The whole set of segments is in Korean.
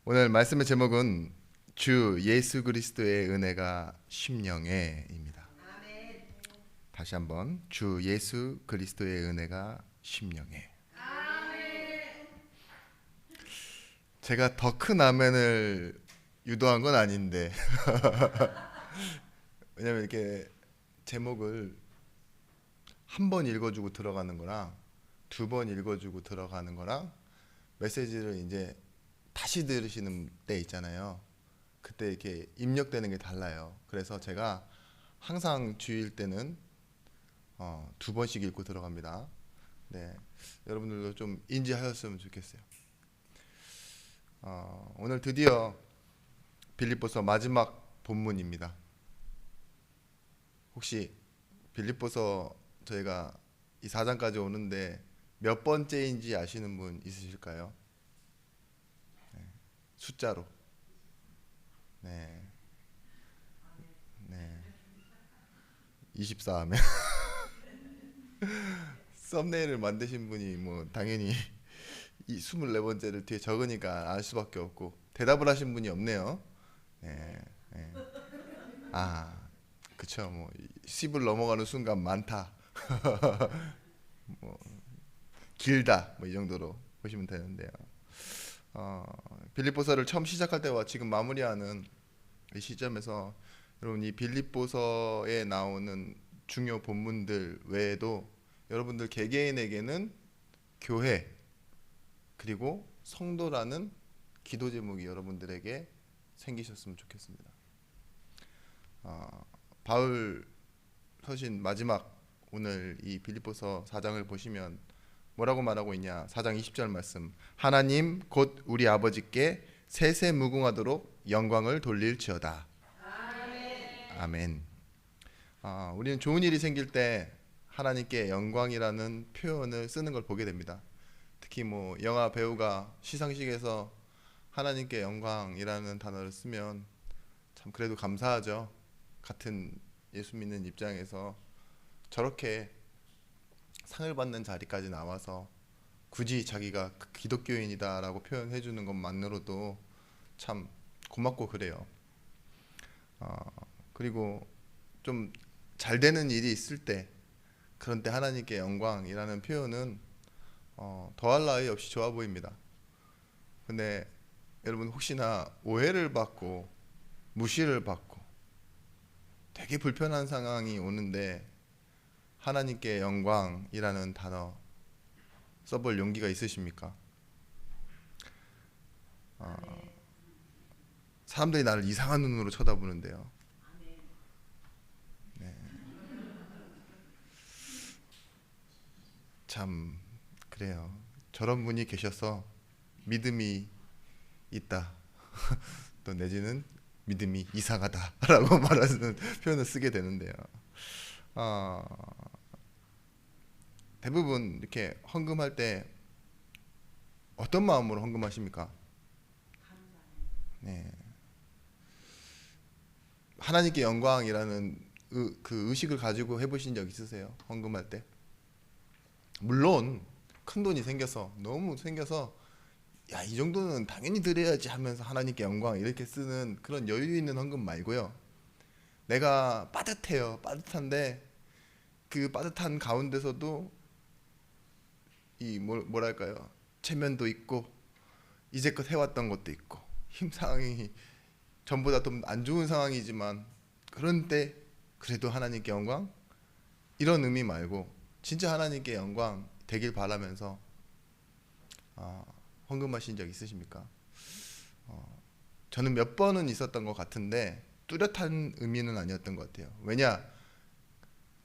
오늘 말씀의 제목은 주 예수 그리스도의 은혜가 심령에입니다. 다시 한번 주 예수 그리스도의 은혜가 심령에. 제가 더 큰 아멘을 유도한 건 아닌데 왜냐면 이렇게 제목을 한 번 읽어주고 들어가는 거랑 두 번 읽어주고 들어가는 거랑 메시지를 이제 다시 들으시는 때 있잖아요. 그때 이렇게 입력되는 게 달라요. 그래서 제가 항상 주일 때는 두 번씩 읽고 들어갑니다. 네, 여러분들도 좀 인지하셨으면 좋겠어요. 오늘 드디어 빌립보서 마지막 본문입니다. 혹시 빌립보서 저희가 이 4장까지 오는데 몇 번째인지 아시는 분 있으실까요? 숫자로. 네, 네. 24하면 썸네일을 만드신 분이 뭐 당연히 이 24번째를 뒤에 적으니까 알 수밖에 없고 대답을 하신 분이 없네요. 네, 네. 아, 그쵸. 뭐 10을 넘어가는 순간 많다, 뭐 길다, 뭐 이 정도로 보시면 되는데요. 어, 빌립보서를 처음 시작할 때와 지금 마무리하는 이 시점에서 여러분 이 빌립보서에 나오는 중요 본문들 외에도 여러분들 개개인에게는 교회 그리고 성도라는 기도 제목이 여러분들에게 생기셨으면 좋겠습니다. 바울 서신 마지막 오늘 이 빌립보서 4장을 보시면 뭐라고 말하고 있냐? 4장 20절 말씀. 하나님 곧 우리 아버지께 세세무궁하도록 영광을 돌릴지어다. 아멘. 우리는 좋은 일이 생길 때 하나님께 영광이라는 표현을 쓰는 걸 보게 됩니다. 특히 뭐 영화 배우가 시상식에서 하나님께 영광이라는 단어를 쓰면 참 그래도 감사하죠. 같은 예수 믿는 입장에서 저렇게 상을 받는 자리까지 나와서 굳이 자기가 기독교인이다라고 표현해 주는 것만으로도 참 고맙고 그래요. 그리고 좀 잘 되는 일이 있을 때 그런 때 하나님께 영광이라는 표현은 더할 나위 없이 좋아 보입니다. 근데 여러분 혹시나 오해를 받고 무시를 받고 되게 불편한 상황이 오는데 하나님께 영광이라는 단어 써볼 용기가 있으십니까? 사람들이 나를 이상한 눈으로 쳐다보는데요. 참 그래요. 저런 분이 계셔서 믿음이 있다. 또 내지는 믿음이 이상하다라고 말하는 표현을 쓰게 되는데요. 어, 대부분 이렇게 헌금할 때 어떤 마음으로 헌금하십니까? 네. 하나님께 영광이라는 그 의식을 가지고 해보신 적 있으세요? 헌금할 때? 물론 큰 돈이 생겨서 너무 생겨서 야, 이 정도는 당연히 드려야지 하면서 하나님께 영광 이렇게 쓰는 그런 여유 있는 헌금 말고요. 내가 빠듯해요. 빠듯한데 그 빠듯한 가운데서도 이 뭐랄까요? 체면도 있고 이제껏 해왔던 것도 있고 힘 상황이 전보다 좀 안 좋은 상황이지만 그런 때 그래도 하나님께 영광 이런 의미 말고 진짜 하나님께 영광 되길 바라면서 헌금하신 적 있으십니까? 저는 몇 번은 있었던 것 같은데 뚜렷한 의미는 아니었던 것 같아요. 왜냐?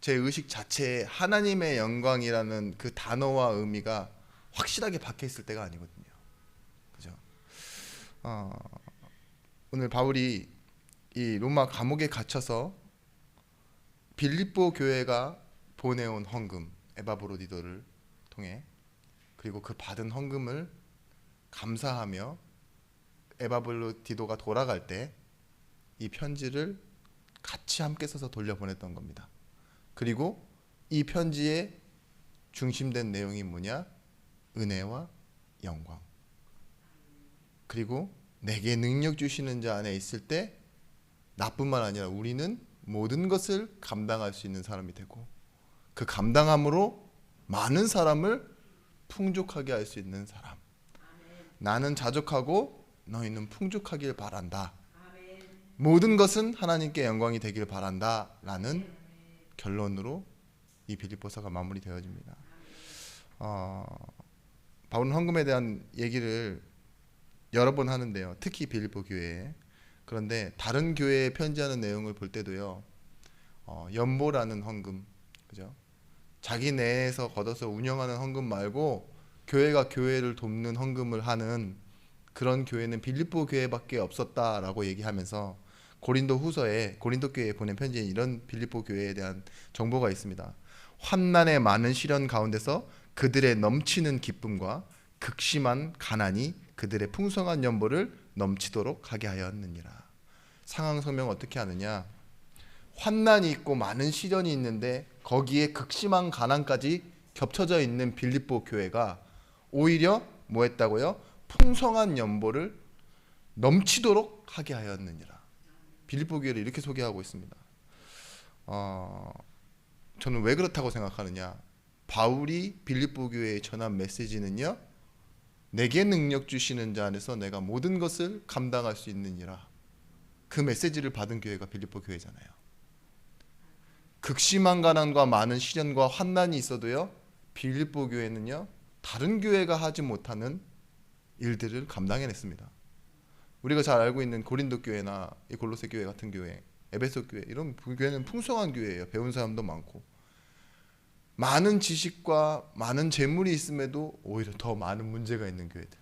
제 의식 자체에 하나님의 영광이라는 그 단어와 의미가 확실하게 박혀 있을 때가 아니거든요. 그죠? 어, 오늘 바울이 이 로마 감옥에 갇혀서 빌립보 교회가 보내온 헌금 에바브로디도를 통해 그리고 그 받은 헌금을 감사하며 에바브로디도가 돌아갈 때 이 편지를 같이 함께 써서 돌려보냈던 겁니다. 그리고 이 편지의 중심된 내용이 뭐냐? 은혜와 영광. 그리고 내게 능력 주시는 자 안에 있을 때 나뿐만 아니라 우리는 모든 것을 감당할 수 있는 사람이 되고 그 감당함으로 많은 사람을 풍족하게 할 수 있는 사람. 나는 자족하고 너희는 풍족하길 바란다. 모든 것은 하나님께 영광이 되길 바란다 라는 결론으로 이 빌립보서가 마무리되어집니다. 바울은 헌금에 대한 얘기를 여러 번 하는데요. 특히 빌립보 교회에. 그런데 다른 교회에 편지하는 내용을 볼 때도요. 연보라는 헌금, 그죠? 자기 내에서 걷어서 운영하는 헌금 말고 교회가 교회를 돕는 헌금을 하는 그런 교회는 빌립보 교회밖에 없었다라고 얘기하면서 고린도 후서에 고린도 교회에 보낸 편지에 이런 빌립보 교회에 대한 정보가 있습니다. 환난의 많은 시련 가운데서 그들의 넘치는 기쁨과 극심한 가난이 그들의 풍성한 연보를 넘치도록 하게 하였느니라. 상황 설명 어떻게 하느냐? 환난이 있고 많은 시련이 있는데 거기에 극심한 가난까지 겹쳐져 있는 빌립보 교회가 오히려 뭐 했다고요? 풍성한 연보를 넘치도록 하게 하였느니라. 빌립보 교회를 이렇게 소개하고 있습니다. 저는 왜 그렇다고 생각하느냐? 바울이 빌립보 교회에 전한 메시지는요. 내게 능력 주시는 자 안에서 내가 모든 것을 감당할 수 있느니라. 그 메시지를 받은 교회가 빌립보 교회잖아요. 극심한 가난과 많은 시련과 환난이 있어도요. 빌립보 교회는요. 다른 교회가 하지 못하는 일들을 감당해냈습니다. 우리가 잘 알고 있는 고린도 교회나 이 골로새 교회 같은 교회, 에베소 교회 이런 교회는 풍성한 교회예요. 배운 사람도 많고 많은 지식과 많은 재물이 있음에도 오히려 더 많은 문제가 있는 교회들.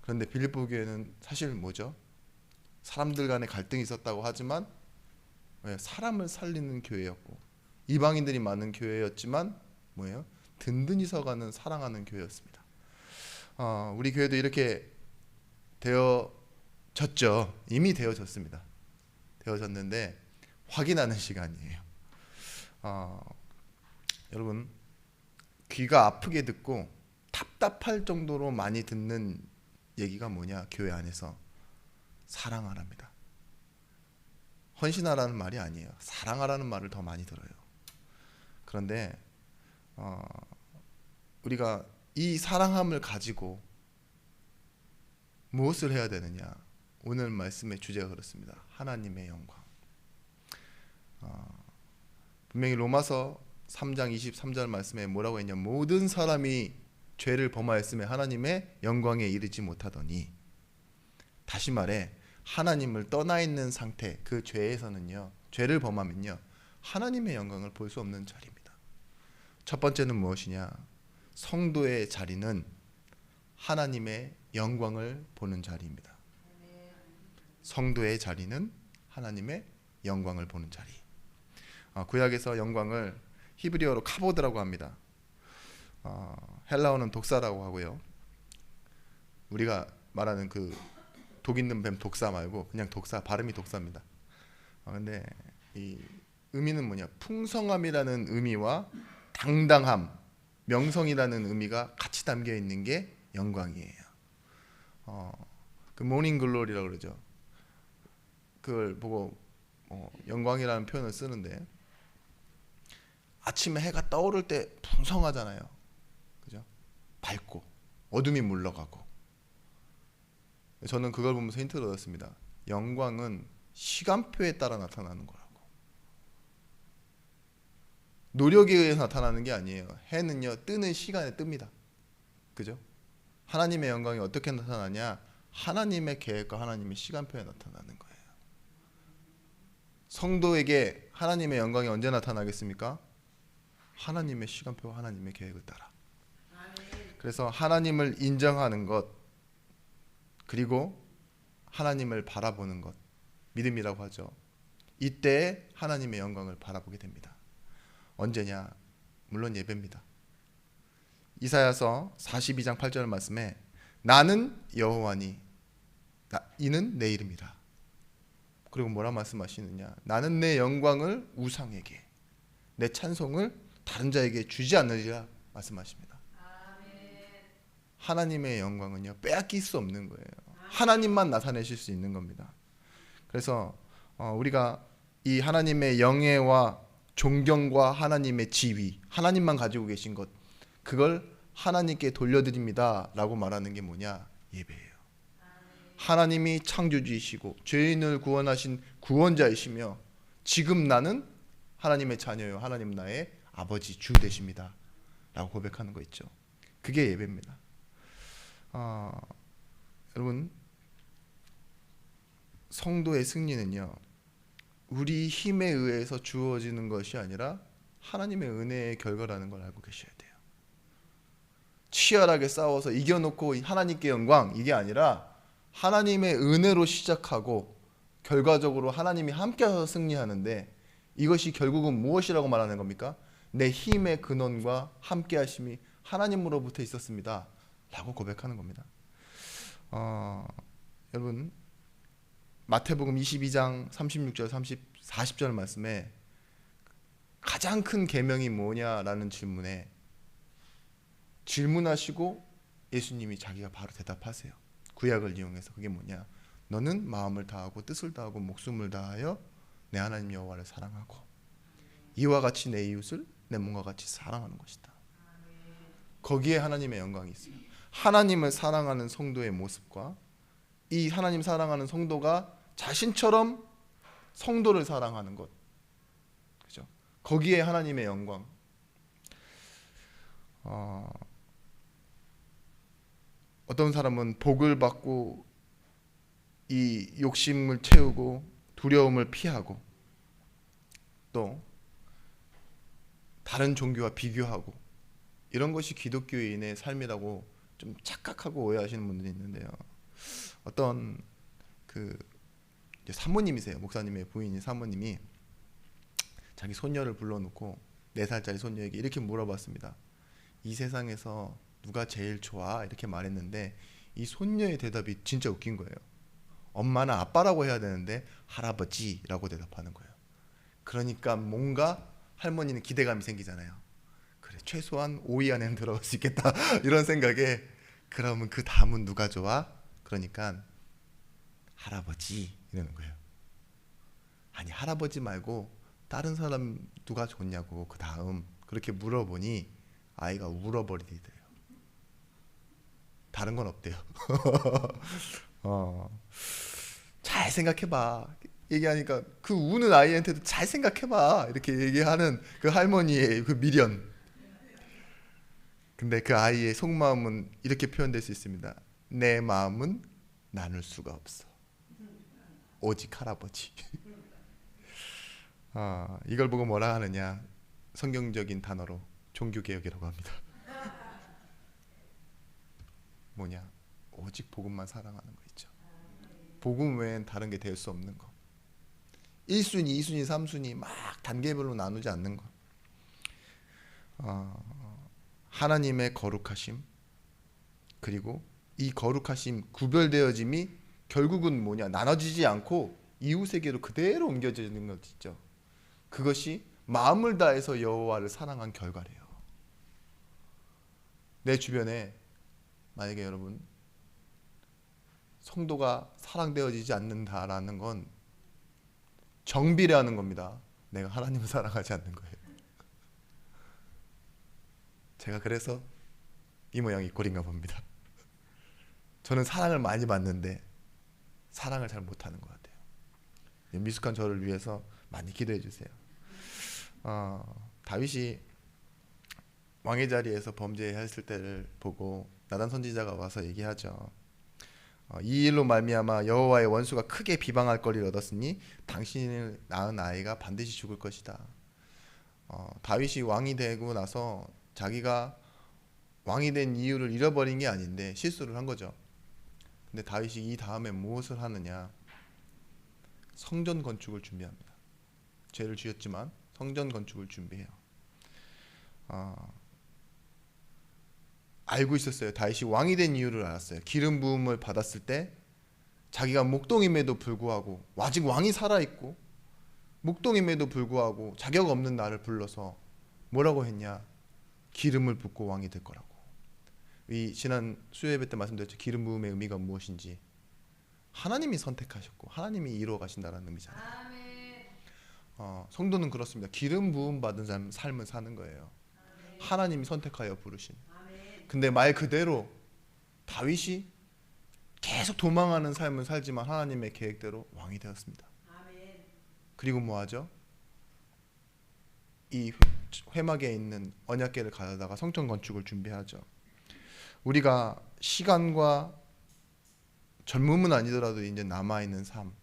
그런데 빌립보 교회는 사실 뭐죠? 사람들 간에 갈등이 있었다고 하지만 사람을 살리는 교회였고 이방인들이 많은 교회였지만 뭐예요? 든든히 서가는 사랑하는 교회였습니다. 우리 교회도 이렇게 되어졌죠. 이미 되어졌습니다. 되어졌는데 확인하는 시간이에요. 여러분 귀가 아프게 듣고 답답할 정도로 많이 듣는 얘기가 뭐냐? 교회 안에서 사랑하랍니다. 헌신하라는 말이 아니에요. 사랑하라는 말을 더 많이 들어요. 그런데 우리가 이 사랑함을 가지고 무엇을 해야 되느냐? 오늘 말씀의 주제가 그렇습니다. 하나님의 영광. 분명히 로마서 3장 23절 말씀에 뭐라고 했냐? 모든 사람이 죄를 범하였음에 하나님의 영광에 이르지 못하더니, 다시 말해 하나님을 떠나 있는 상태, 그 죄에서는요, 죄를 범하면요 하나님의 영광을 볼 수 없는 자리입니다. 첫 번째는 무엇이냐? 성도의 자리는 하나님의 영광을 보는 자리입니다. 성도의 자리는 하나님의 영광을 보는 자리. 구약에서 영광을 히브리어로 카보드라고 합니다. 헬라어는 독사라고 하고요. 우리가 말하는 그 독 있는 뱀 독사 말고 그냥 독사, 발음이 독사입니다. 근데 이 의미는 뭐냐? 풍성함이라는 의미와 당당함, 명성이라는 의미가 같이 담겨 있는 게 영광이에요. 그 모닝 글로리라고 그러죠. 그걸 보고 영광이라는 표현을 쓰는데, 아침에 해가 떠오를 때 풍성하잖아요. 그죠? 밝고 어둠이 물러가고. 저는 그걸 보면서 힌트를 얻었습니다. 영광은 시간표에 따라 나타나는 거라고. 노력에 의해서 나타나는 게 아니에요. 해는요 뜨는 시간에 뜹니다. 그죠? 하나님의 영광이 어떻게 나타나냐? 하나님의 계획과 하나님의 시간표에 나타나는 거예요. 성도에게 하나님의 영광이 언제 나타나겠습니까? 하나님의 시간표와 하나님의 계획을 따라. 그래서 하나님을 인정하는 것, 그리고 하나님을 바라보는 것, 믿음이라고 하죠. 이때 하나님의 영광을 바라보게 됩니다. 언제냐? 물론 예배입니다. 이사야서 42장 8절 말씀에 나는 여호와니 이는 내 이름이라. 그리고 뭐라 말씀하시느냐? 나는 내 영광을 우상에게, 내 찬송을 다른 자에게 주지 않으리라 말씀하십니다. 하나님의 영광은요 빼앗길 수 없는 거예요. 하나님만 나타내실 수 있는 겁니다. 그래서 우리가 이 하나님의 영예와 존경과 하나님의 지위, 하나님만 가지고 계신 것, 그걸 하나님께 돌려드립니다 라고 말하는 게 뭐냐? 예배예요. 하나님이 창조주이시고 죄인을 구원하신 구원자이시며 지금 나는 하나님의 자녀요, 하나님 나의 아버지 주 되십니다 라고 고백하는 거 있죠. 그게 예배입니다. 여러분, 성도의 승리는요, 우리 힘에 의해서 주어지는 것이 아니라 하나님의 은혜의 결과라는 걸 알고 계셔야 돼요. 치열하게 싸워서 이겨놓고 하나님께 영광, 이게 아니라 하나님의 은혜로 시작하고 결과적으로 하나님이 함께하셔서 승리하는데, 이것이 결국은 무엇이라고 말하는 겁니까? 내 힘의 근원과 함께하심이 하나님으로부터 있었습니다 라고 고백하는 겁니다. 여러분, 마태복음 22장 36절 40절 말씀에 가장 큰 계명이 뭐냐라는 질문에 질문하시고 예수님이 자기가 바로 대답하세요. 구약을 이용해서. 그게 뭐냐? 너는 마음을 다하고 뜻을 다하고 목숨을 다하여 내 하나님 여호와를 사랑하고 이와 같이 내 이웃을 내 몸과 같이 사랑하는 것이다. 거기에 하나님의 영광이 있어요. 하나님을 사랑하는 성도의 모습과 이 하나님 사랑하는 성도가 자신처럼 성도를 사랑하는 것, 그죠? 거기에 하나님의 영광. 어떤 사람은 복을 받고 이 욕심을 채우고 두려움을 피하고 또 다른 종교와 비교하고 이런 것이 기독교인의 삶이라고 좀 착각하고 오해하시는 분들이 있는데요. 어떤 사모님이세요. 목사님의 부인인 사모님이 자기 손녀를 불러놓고 4살짜리 손녀에게 이렇게 물어봤습니다. 이 세상에서 누가 제일 좋아? 이렇게 말했는데 이 손녀의 대답이 진짜 웃긴 거예요. 엄마는 아빠라고 해야 되는데 할아버지라고 대답하는 거예요. 그러니까 뭔가 할머니는 기대감이 생기잖아요. 그래, 최소한 5위 안에는 들어갈 수 있겠다 이런 생각에, 그러면 그 다음은 누가 좋아? 그러니까 할아버지 이러는 거예요. 아니, 할아버지 말고 다른 사람 누가 좋냐고 그 다음 그렇게 물어보니 아이가 울어버리더래요. 다른 건 없대요. 잘 생각해봐 얘기하니까 그 우는 아이한테도 잘 생각해봐 이렇게 얘기하는 그 할머니의 그 미련. 근데 그 아이의 속마음은 이렇게 표현될 수 있습니다. 내 마음은 나눌 수가 없어. 오직 할아버지. 이걸 보고 뭐라 하느냐? 성경적인 단어로 종교개혁이라고 합니다. 뭐냐? 오직 복음만 사랑하는 거 있죠. 복음 외엔 다른 게 될 수 없는 거. 1순위, 2순위, 3순위 막 단계별로 나누지 않는 거. 하나님의 거룩하심, 그리고 이 거룩하심, 구별되어짐이 결국은 뭐냐? 나눠지지 않고 이웃에게로 그대로 옮겨지는 것 있죠. 그것이 마음을 다해서 여호와를 사랑한 결과래요. 내 주변에 만약에 여러분 성도가 사랑되어지지 않는다라는 건 정비례하는 겁니다. 내가 하나님을 사랑하지 않는 거예요. 제가 그래서 이 모양이 꼴인가 봅니다. 저는 사랑을 많이 받는데 사랑을 잘 못하는 것 같아요. 미숙한 저를 위해서 많이 기도해 주세요. 다윗이 왕의 자리에서 범죄했을 때를 보고 나단 선지자가 와서 얘기하죠. 이 일로 말미암아 여호와의 원수가 크게 비방할 거리를 얻었으니 당신을 낳은 아이가 반드시 죽을 것이다. 다윗이 왕이 되고 나서 자기가 왕이 된 이유를 잃어버린 게 아닌데 실수를 한 거죠. 근데 다윗이 이 다음에 무엇을 하느냐? 성전 건축을 준비합니다. 죄를 지었지만 성전 건축을 준비해요. 알고 있었어요. 다윗이 왕이 된 이유를 알았어요. 기름 부음을 받았을 때 자기가 목동임에도 불구하고, 아직 왕이 살아있고 목동임에도 불구하고 자격 없는 나를 불러서 뭐라고 했냐? 기름을 붓고 왕이 될 거라고. 이 지난 수요 예배 때 말씀드렸죠. 기름 부음의 의미가 무엇인지. 하나님이 선택하셨고 하나님이 이루어 가신다는 의미잖아요. 성도는 그렇습니다. 기름 부음 받은 삶을 사는 거예요. 하나님이 선택하여 부르신. 근데 말 그대로 다윗이 계속 도망하는 삶을 살지만 하나님의 계획대로 왕이 되었습니다. 그리고 뭐하죠? 이 회막에 있는 언약궤를 가져다가 성전 건축을 준비하죠. 우리가 시간과 젊음은 아니더라도 이제 남아있는 삶,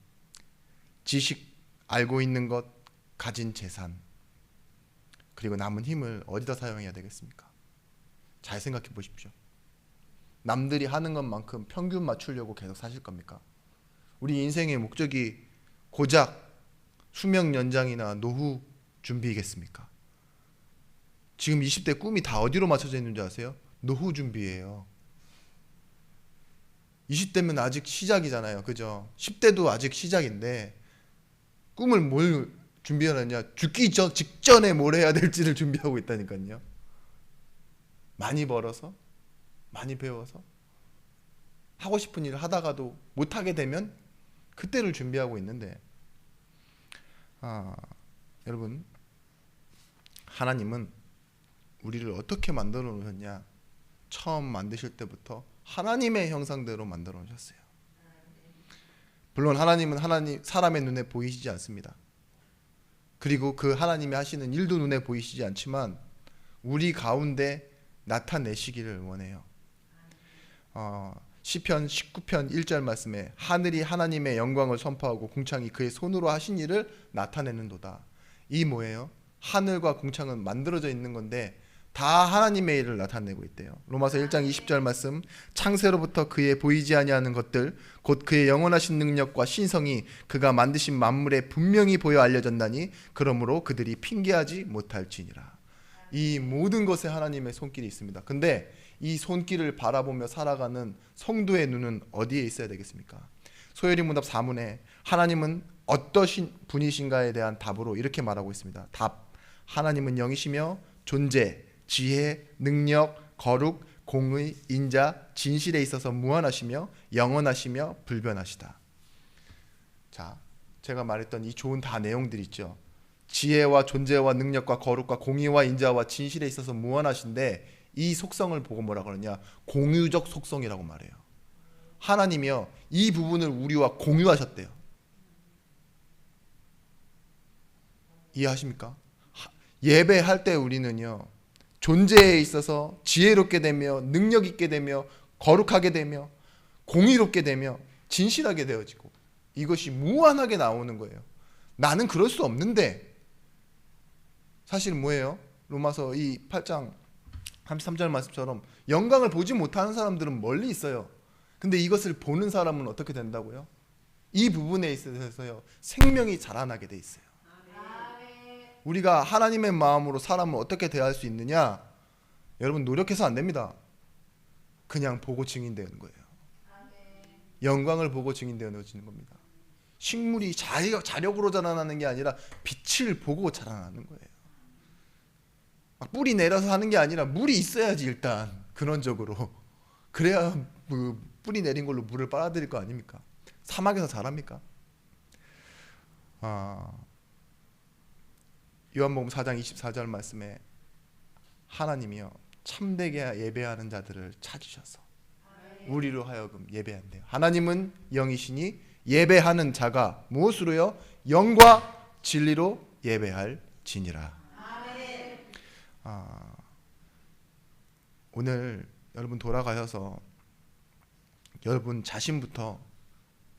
지식, 알고 있는 것, 가진 재산, 그리고 남은 힘을 어디다 사용해야 되겠습니까? 잘 생각해 보십시오. 남들이 하는 것만큼 평균 맞추려고 계속 사실 겁니까? 우리 인생의 목적이 고작 수명 연장이나 노후 준비겠습니까? 지금 20대 꿈이 다 어디로 맞춰져 있는 줄 아세요? 노후 준비예요. 20대면 아직 시작이잖아요. 그죠? 10대도 아직 시작인데 꿈을 뭘 준비하느냐? 죽기 직전에 뭘 해야 될지를 준비하고 있다니까요. 많이 벌어서, 많이 배워서, 하고 싶은 일을 하다가도 못하게 되면 그때를 준비하고 있는데, 여러분, 하나님은 우리를 어떻게 만들어 놓으셨냐? 처음 만드실 때부터 하나님의 형상대로 만들어 놓으셨어요. 물론 하나님은 사람의 눈에 보이시지 않습니다. 그리고 그 하나님이 하시는 일도 눈에 보이시지 않지만 우리 가운데 나타내시기를 원해요. 시편 19편 1절 말씀에 하늘이 하나님의 영광을 선포하고 궁창이 그의 손으로 하신 일을 나타내는도다. 이 뭐예요? 하늘과 궁창은 만들어져 있는 건데 다 하나님의 일을 나타내고 있대요. 로마서 1장 20절 말씀, 창세로부터 그의 보이지 아니하는 것들 곧 그의 영원하신 능력과 신성이 그가 만드신 만물에 분명히 보여 알려졌나니 그러므로 그들이 핑계하지 못할지니라. 이 모든 것에 하나님의 손길이 있습니다. 근데 이 손길을 바라보며 살아가는 성도의 눈은 어디에 있어야 되겠습니까? 소요리 문답 4문에 하나님은 어떠신 분이신가에 대한 답으로 이렇게 말하고 있습니다. 답, 하나님은 영이시며 존재, 지혜, 능력, 거룩, 공의, 인자, 진실에 있어서 무한하시며 영원하시며 불변하시다. 자, 제가 말했던 이 좋은 다 내용들 있죠. 지혜와 존재와 능력과 거룩과 공의와 인자와 진실에 있어서 무한하신데 이 속성을 보고 뭐라 그러냐? 공유적 속성이라고 말해요. 하나님이요, 이 부분을 우리와 공유하셨대요. 이해하십니까? 예배할 때 우리는요, 존재에 있어서 지혜롭게 되며 능력 있게 되며 거룩하게 되며 공의롭게 되며 진실하게 되어지고 이것이 무한하게 나오는 거예요. 나는 그럴 수 없는데 사실 뭐예요? 로마서 이 8장 33절 말씀처럼 영광을 보지 못하는 사람들은 멀리 있어요. 근데 이것을 보는 사람은 어떻게 된다고요? 이 부분에 있어서요, 생명이 자라나게 돼 있어요. 우리가 하나님의 마음으로 사람을 어떻게 대할 수 있느냐? 여러분, 노력해서 안 됩니다. 그냥 보고 증인되는 거예요. 영광을 보고 증인되어지는 겁니다. 식물이 자력으로 자라나는 게 아니라 빛을 보고 자라나는 거예요. 막 뿌리 내려서 하는 게 아니라 물이 있어야지 일단 근원적으로. 그래야 뿌리 내린 걸로 물을 빨아들일 거 아닙니까? 사막에서 자랍니까? 요한복음 4장 24절 말씀에 하나님이요, 참되게 예배하는 자들을 찾으셔서 우리로 하여금 예배한대요. 하나님은 영이시니 예배하는 자가 무엇으로요? 영과 진리로 예배할 지니라. 오늘 여러분 돌아가셔서 여러분 자신부터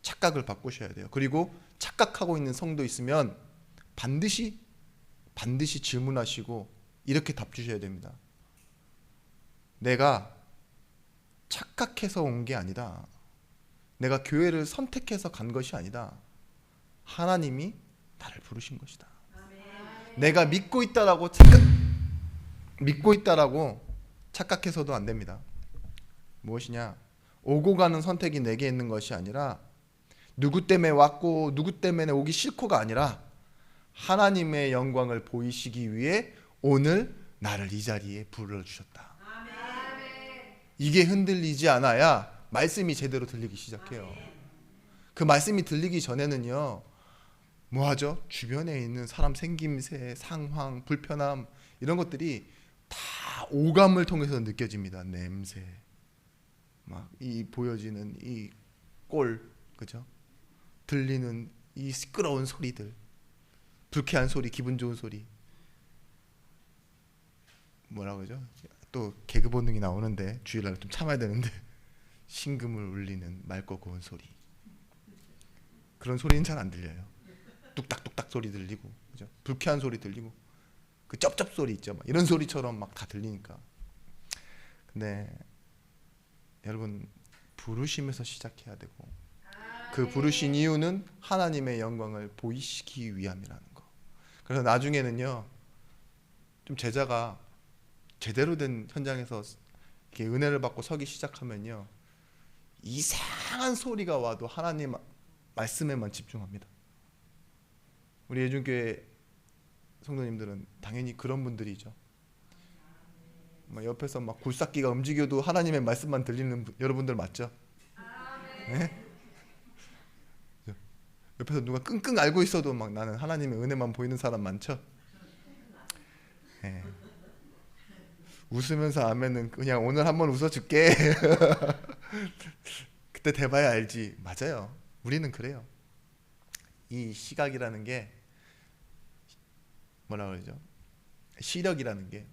착각을 바꾸셔야 돼요. 그리고 착각하고 있는 성도 있으면 반드시 질문하시고 이렇게 답 주셔야 됩니다. 내가 착각해서 온 게 아니다. 내가 교회를 선택해서 간 것이 아니다. 하나님이 나를 부르신 것이다. 내가 믿고 있다라고 착각해서도 안 됩니다. 무엇이냐? 오고 가는 선택이 내게 있는 것이 아니라 누구 때문에 왔고 누구 때문에 오기 싫고가 아니라 하나님의 영광을 보이시기 위해 오늘 나를 이 자리에 불러주셨다. 이게 흔들리지 않아야 말씀이 제대로 들리기 시작해요. 그 말씀이 들리기 전에는요, 뭐 하죠? 주변에 있는 사람 생김새, 상황, 불편함 이런 것들이 다 오감을 통해서 느껴집니다. 냄새, 막 이 보여지는 이 꼴, 그죠? 들리는 이 시끄러운 소리들, 불쾌한 소리, 기분 좋은 소리, 뭐라 그러죠? 또 개그 본능이 나오는데 주일날 좀 참아야 되는데 신금을 울리는 맑고 고운 소리, 그런 소리는 잘 안 들려요. 뚝딱뚝딱 소리 들리고, 그죠? 불쾌한 소리 들리고, 그 쩝쩝 소리 있죠, 막 이런 소리처럼 막 다 들리니까. 근데 여러분, 부르심에서 시작해야 되고, 그 부르신 이유는 하나님의 영광을 보이시기 위함이라는 거. 그래서 나중에는요, 좀 제자가 제대로 된 현장에서 이렇게 은혜를 받고 서기 시작하면요, 이상한 소리가 와도 하나님 말씀에만 집중합니다. 우리 예준교회 성도님들은 당연히 그런 분들이죠. 막 옆에서 막 굴삭기가 움직여도 하나님의 말씀만 들리는 여러분들 맞죠? 네? 옆에서 누가 끙끙 앓고 있어도 막 나는 하나님의 은혜만 보이는 사람 많죠? 네. 웃으면서 하면은 그냥 오늘 한번 웃어줄게. 그때 돼봐야 알지. 맞아요. 우리는 그래요. 이 시각이라는 게 뭐라 그러죠? 시력이라는 게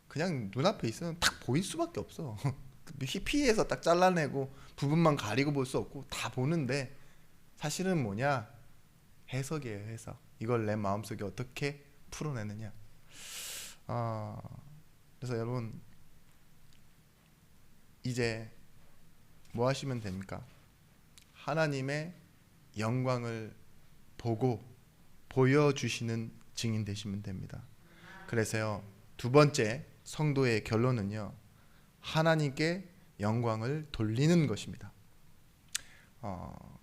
그냥 눈앞에 있으면 딱 보일 수밖에 없어. 피해서 딱 잘라내고 부분만 가리고 볼 수 없고 다 보는데, 사실은 뭐냐? 해석이에요, 해석. 이걸 내 마음속에 어떻게 풀어내느냐. 그래서 여러분, 이제 뭐 하시면 됩니까? 하나님의 영광을 보고 보여주시는 증인 되시면 됩니다. 그래서요, 두 번째 성도의 결론은요, 하나님께 영광을 돌리는 것입니다.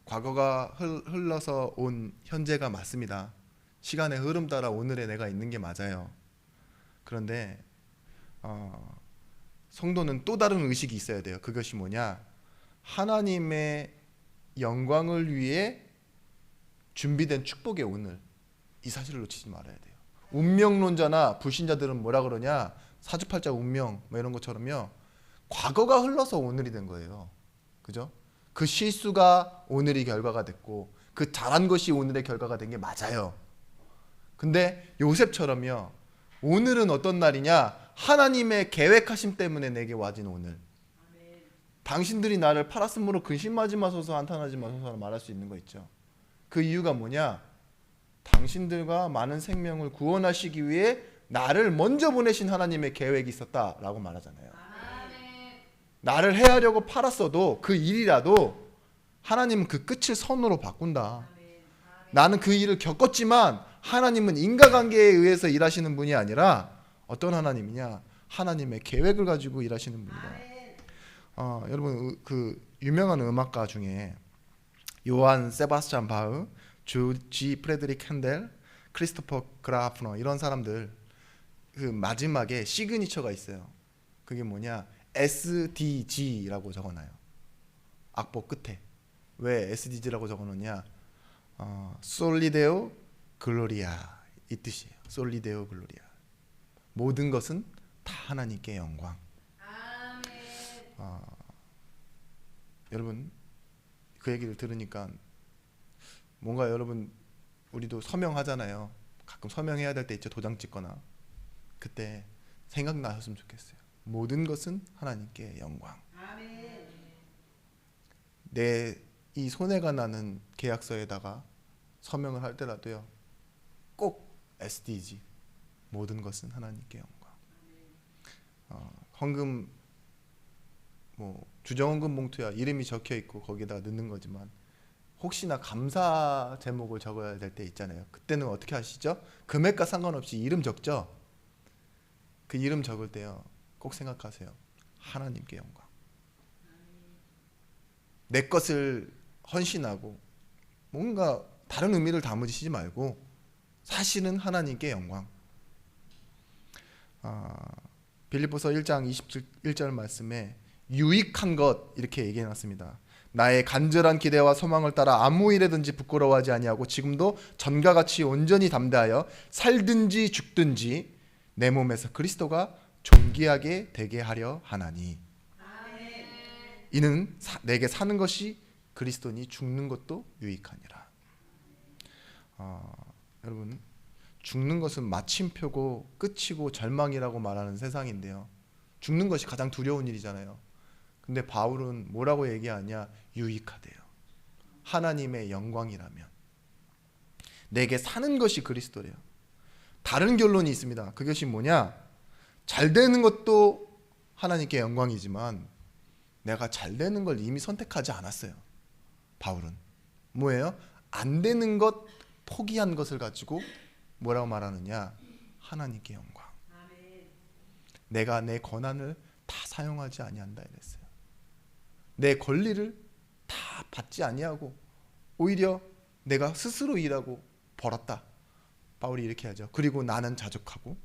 과거가 흘러서 온 현재가 맞습니다. 시간의 흐름 따라 오늘의 내가 있는 게 맞아요. 그런데 성도는 또 다른 의식이 있어야 돼요. 그것이 뭐냐? 하나님의 영광을 위해 준비된 축복의 오늘, 이 사실을 놓치지 말아야 돼요. 운명론자나 불신자들은 뭐라 그러냐? 사주팔자 운명 뭐 이런 것처럼요, 과거가 흘러서 오늘이 된 거예요. 그죠? 그 실수가 오늘의 결과가 됐고, 그 잘한 것이 오늘의 결과가 된 게 맞아요. 근데 요셉처럼요, 오늘은 어떤 날이냐? 하나님의 계획하심 때문에 내게 와진 오늘. 당신들이 나를 팔았으므로 근심하지 마소서, 한탄하지 마소서 말할 수 있는 거 있죠. 그 이유가 뭐냐? 당신들과 많은 생명을 구원하시기 위해 나를 먼저 보내신 하나님의 계획이 있었다라고 말하잖아요. 나를 해하려고 팔았어도 그 일이라도 하나님은 그 끝을 선으로 바꾼다. 나는 그 일을 겪었지만 하나님은 인과관계에 의해서 일하시는 분이 아니라 어떤 하나님이냐? 하나님의 계획을 가지고 일하시는 분이다. 여러분, 그 유명한 음악가 중에 요한 세바스찬 바흐, 조지 프레드릭 핸델, 크리스토퍼 그라프너, 이런 사람들 그 마지막에 시그니처가 있어요. 그게 뭐냐? SDG라고 적어놔요. 악보 끝에. 왜 SDG라고 적어놓냐? 솔리데오 글로리아, 이 뜻이에요. 솔리데오 글로리아. 모든 것은 다 하나님께 영광. 여러분, 그 얘기를 들으니까 뭔가, 여러분, 우리도 서명하잖아요. 가끔 서명해야 될 때 있죠. 도장 찍거나. 그때 생각나셨으면 좋겠어요. 모든 것은 하나님께 영광. 내 이 손해가 나는 계약서에다가 서명을 할 때라도요, 꼭 SDG, 모든 것은 하나님께 영광. 헌금, 뭐 주정헌금 봉투야 이름이 적혀 있고 거기다가 넣는 거지만, 혹시나 감사 제목을 적어야 될 때 있잖아요. 그때는 어떻게 하시죠? 금액과 상관없이 이름 적죠. 그 이름 적을 때요, 꼭 생각하세요. 하나님께 영광. 내 것을 헌신하고 뭔가 다른 의미를 담으시지 말고 사실은 하나님께 영광. 빌립보서 1장 21절 말씀에 유익한 것 이렇게 얘기해 놨습니다. 나의 간절한 기대와 소망을 따라 아무 일에든지 부끄러워하지 아니하고 지금도 전과 같이 온전히 담대하여 살든지 죽든지 내 몸에서 그리스도가 존귀하게 되게 하려 하나니. 이는 내게 사는 것이 그리스도니 죽는 것도 유익하니라. 여러분, 죽는 것은 마침표고 끝이고 절망이라고 말하는 세상인데요. 죽는 것이 가장 두려운 일이잖아요. 근데 바울은 뭐라고 얘기하냐? 유익하대요. 하나님의 영광이라면. 내게 사는 것이 그리스도래요. 다른 결론이 있습니다. 그것이 뭐냐? 잘 되는 것도 하나님께 영광이지만 내가 잘 되는 걸 이미 선택하지 않았어요. 바울은 뭐예요? 안 되는 것, 포기한 것을 가지고 뭐라고 말하느냐? 하나님께 영광. 내가 내 권한을 다 사용하지 아니한다 이랬어요. 내 권리를 다 받지 아니하고 오히려 내가 스스로 일하고 벌었다. 바울이 이렇게 하죠. 그리고 나는 자족하고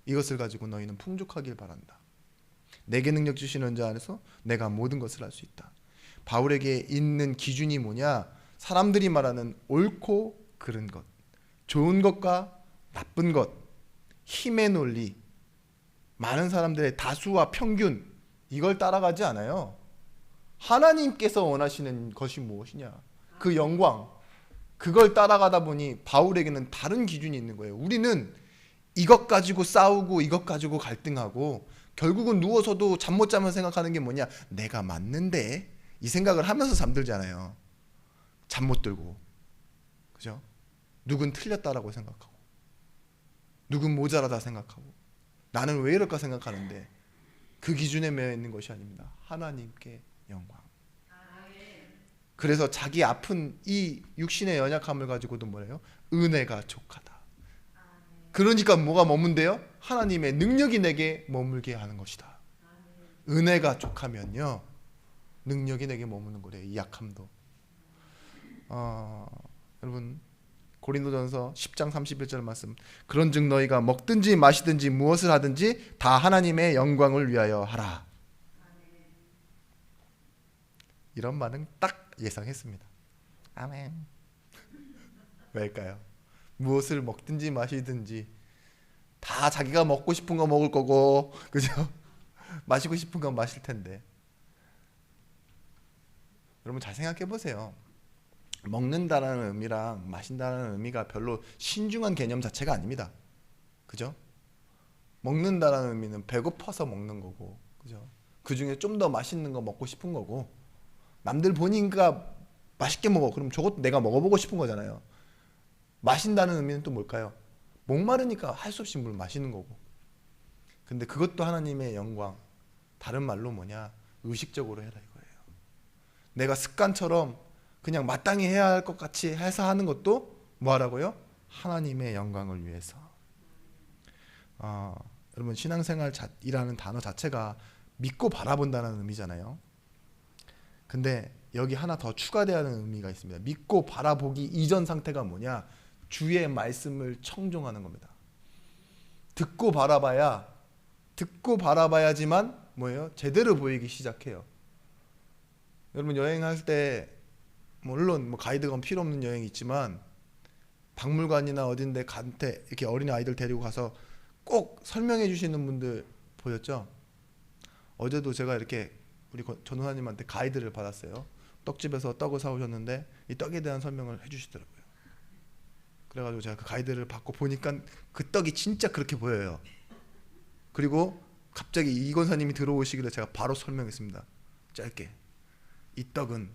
이것을 가지고 너희는 풍족하길 바란다. 내게 능력 주시는 자 안에서 내가 모든 것을 할 수 있다. 바울에게 있는 기준이 뭐냐? 사람들이 말하는 옳고 그른 것, 좋은 것과 나쁜 것, 힘의 논리, 많은 사람들의 다수와 평균, 이걸 따라가지 않아요. 하나님께서 원하시는 것이 무엇이냐? 그 영광, 그걸 따라가다 보니 바울에게는 다른 기준이 있는 거예요. 우리는 이것 가지고 싸우고 이것 가지고 갈등하고 결국은 누워서도 잠 못 자면 생각하는 게 뭐냐? 내가 맞는데? 이 생각을 하면서 잠들잖아요. 잠 못 들고. 그죠? 누군 틀렸다라고 생각하고 누군 모자라다 생각하고 나는 왜 이럴까 생각하는데 그 기준에 매여 있는 것이 아닙니다. 하나님께 영광. 그래서 자기 아픈 이 육신의 연약함을 가지고도 뭐래요? 은혜가 족하다. 그러니까 뭐가 머문대요? 하나님의 능력이 내게 머물게 하는 것이다. 은혜가 족하면요 능력이 내게 머무는 거래요. 이 약함도. 여러분 고린도전서 10장 31절 말씀. 그런즉 너희가 먹든지 마시든지 무엇을 하든지 다 하나님의 영광을 위하여 하라. 이런 말은 딱 예상했습니다. 아멘. 왜일까요? 무엇을 먹든지 마시든지 다 자기가 먹고 싶은 거 먹을 거고, 그죠? 마시고 싶은 거 마실 텐데. 여러분 잘 생각해 보세요. 먹는다라는 의미랑 마신다는 의미가 별로 신중한 개념 자체가 아닙니다. 그죠? 먹는다라는 의미는 배고파서 먹는 거고, 그죠? 그 중에 좀 더 맛있는 거 먹고 싶은 거고, 남들 보니까 맛있게 먹어. 그럼 저것도 내가 먹어보고 싶은 거잖아요. 마신다는 의미는 또 뭘까요? 목마르니까 할 수 없이 물 마시는 거고. 근데 그것도 하나님의 영광. 다른 말로 뭐냐? 의식적으로 해라 이거예요. 내가 습관처럼 그냥 마땅히 해야 할 것 같이 해서 하는 것도 뭐 하라고요? 하나님의 영광을 위해서. 여러분 신앙생활이라는 단어 자체가 믿고 바라본다는 의미잖아요. 근데 여기 하나 더 추가되어야 하는 의미가 있습니다. 믿고 바라보기 이전 상태가 뭐냐? 주의 말씀을 청종하는 겁니다. 듣고 바라봐야지만 뭐예요? 제대로 보이기 시작해요. 여러분 여행할 때 물론 가이드가 필요 없는 여행이 있지만 박물관이나 어딘데 간테 이렇게 어린이 아이들 데리고 가서 꼭 설명해 주시는 분들 보셨죠? 어제도 제가 이렇게 우리 전도사님한테 가이드를 받았어요. 떡집에서 떡을 사오셨는데 이 떡에 대한 설명을 해주시더라고요. 그래가지고 제가 그 가이드를 받고 보니까 그 떡이 진짜 그렇게 보여요. 그리고 갑자기 이 권사님이 들어오시길래 제가 바로 설명했습니다. 짧게. 이 떡은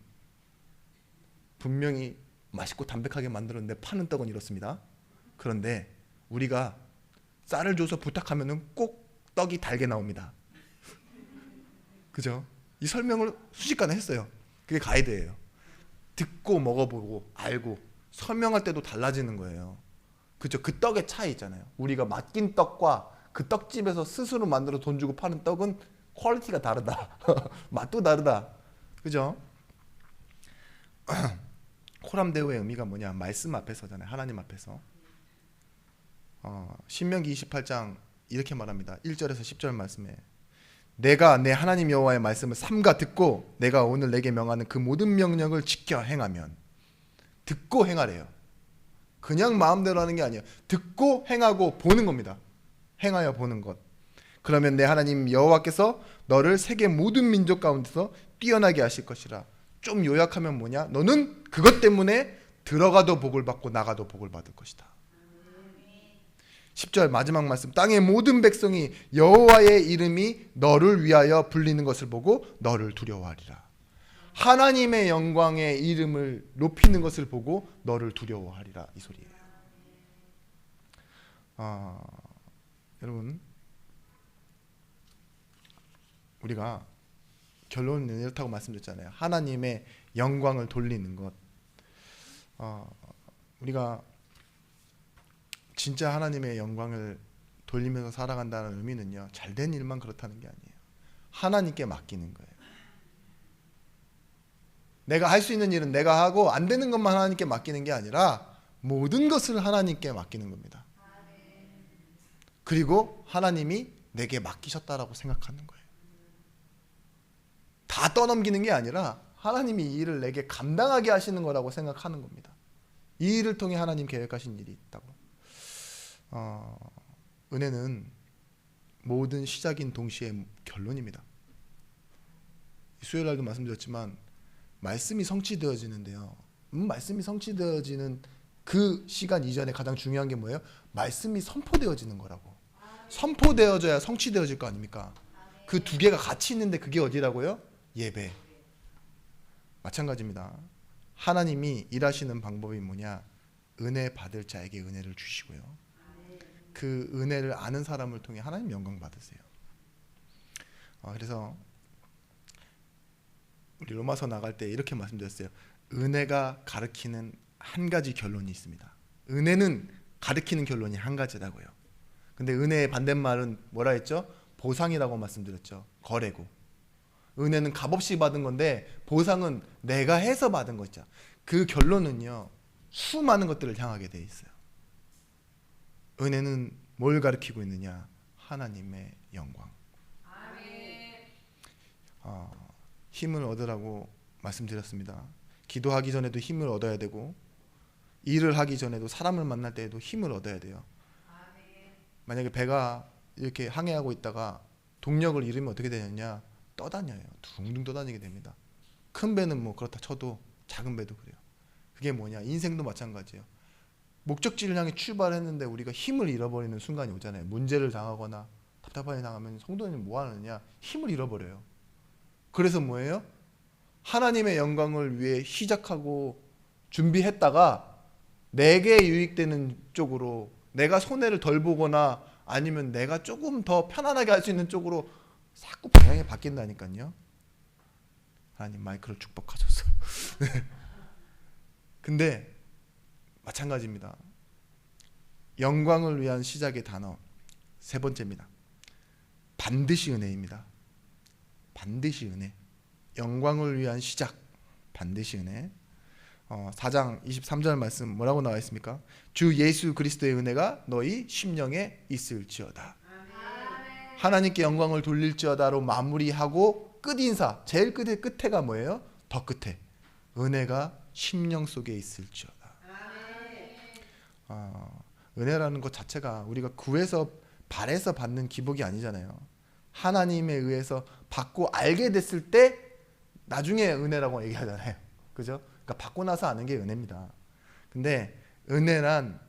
분명히 맛있고 담백하게 만들었는데 파는 떡은 이렇습니다. 그런데 우리가 쌀을 줘서 부탁하면은 꼭 떡이 달게 나옵니다. 그죠? 이 설명을 순식간에 했어요. 그게 가이드예요. 듣고 먹어보고 알고 설명할 때도 달라지는 거예요. 그죠? 그 떡의 차이 있잖아요. 우리가 맡긴 떡과 그 떡집에서 스스로 만들어 돈 주고 파는 떡은 퀄리티가 다르다. 맛도 다르다. 그죠? 코람데오의 의미가 뭐냐? 말씀 앞에서잖아요. 하나님 앞에서. 신명기 28장 이렇게 말합니다. 1절에서 10절 말씀에 내가 내 하나님 여호와의 말씀을 삼가 듣고 내가 오늘 내게 명하는 그 모든 명령을 지켜 행하면, 듣고 행하래요. 그냥 마음대로 하는 게 아니에요. 듣고 행하고 보는 겁니다. 행하여 보는 것. 그러면 내 하나님 여호와께서 너를 세계 모든 민족 가운데서 뛰어나게 하실 것이라. 좀 요약하면 뭐냐? 너는 그것 때문에 들어가도 복을 받고 나가도 복을 받을 것이다. 10절 마지막 말씀. 땅의 모든 백성이 여호와의 이름이 너를 위하여 불리는 것을 보고 너를 두려워하리라. 하나님의 영광의 이름을 높이는 것을 보고 너를 두려워하리라, 이 소리예요. 여러분, 우리가 결론은 이렇다고 말씀드렸잖아요. 하나님의 영광을 돌리는 것. 우리가 진짜 하나님의 영광을 돌리면서 살아간다는 의미는요, 잘된 일만 그렇다는 게 아니에요. 하나님께 맡기는 거예요. 내가 할 수 있는 일은 내가 하고 안 되는 것만 하나님께 맡기는 게 아니라 모든 것을 하나님께 맡기는 겁니다. 그리고 하나님이 내게 맡기셨다라고 생각하는 거예요. 다 떠넘기는 게 아니라 하나님이 이 일을 내게 감당하게 하시는 거라고 생각하는 겁니다. 이 일을 통해 하나님 계획하신 일이 있다고. 은혜는 모든 시작인 동시에 결론입니다. 수요일 날도 말씀드렸지만 말씀이 성취되어지는데요. 말씀이 성취되어지는 그 시간 이전에 가장 중요한 게 뭐예요? 말씀이 선포되어지는 거라고. 선포되어져야 성취되어질 거 아닙니까? 그 두 개가 같이 있는데 그게 어디라고요? 예배. 마찬가지입니다. 하나님이 일하시는 방법이 뭐냐? 은혜 받을 자에게 은혜를 주시고요. 그 은혜를 아는 사람을 통해 하나님 영광 받으세요. 그래서 우리 로마서 나갈 때 이렇게 말씀드렸어요. 은혜가 가르치는 한 가지 결론이 있습니다. 은혜는 가르치는 결론이 한 가지라고요. 근데 은혜의 반대말은 뭐라 했죠? 보상이라고 말씀드렸죠. 거래고. 은혜는 값없이 받은 건데 보상은 내가 해서 받은 거죠. 그 결론은요, 수많은 것들을 향하게 돼 있어요. 은혜는 뭘 가르치고 있느냐? 하나님의 영광. 힘을 얻으라고 말씀드렸습니다. 기도하기 전에도 힘을 얻어야 되고, 일을 하기 전에도 사람을 만날 때에도 힘을 얻어야 돼요. 만약에 배가 이렇게 항해하고 있다가 동력을 잃으면 어떻게 되느냐? 떠다녀요. 둥둥 떠다니게 됩니다. 큰 배는 뭐 그렇다 쳐도 작은 배도 그래요. 그게 뭐냐? 인생도 마찬가지예요. 목적지를 향해 출발했는데 우리가 힘을 잃어버리는 순간이 오잖아요. 문제를 당하거나 답답하게 당하면 성도는 뭐 하느냐? 힘을 잃어버려요. 그래서 뭐예요? 하나님의 영광을 위해 시작하고 준비했다가 내게 유익되는 쪽으로, 내가 손해를 덜 보거나 아니면 내가 조금 더 편안하게 할 수 있는 쪽으로 자꾸 방향이 바뀐다니까요. 하나님 마이크를 축복하소서. 근데 마찬가지입니다. 영광을 위한 시작의 단어 세 번째입니다. 반드시 은혜입니다. 반드시 은혜. 영광을 위한 시작, 반드시 은혜. 4장 23절 말씀 뭐라고 나와 있습니까? 주 예수 그리스도의 은혜가 너희 심령에 있을지어다. 하나님께 영광을 돌릴지어다로 마무리하고 끝인사, 제일 끝에가 뭐예요? 더 끝에 은혜가 심령 속에 있을지어다. 은혜라는 것 자체가 우리가 구해서 발해서 받는 기복이 아니잖아요. 하나님에 의해서 받고 알게 됐을 때 나중에 은혜라고 얘기하잖아요. 그죠? 그러니까 받고 나서 아는 게 은혜입니다. 근데 은혜란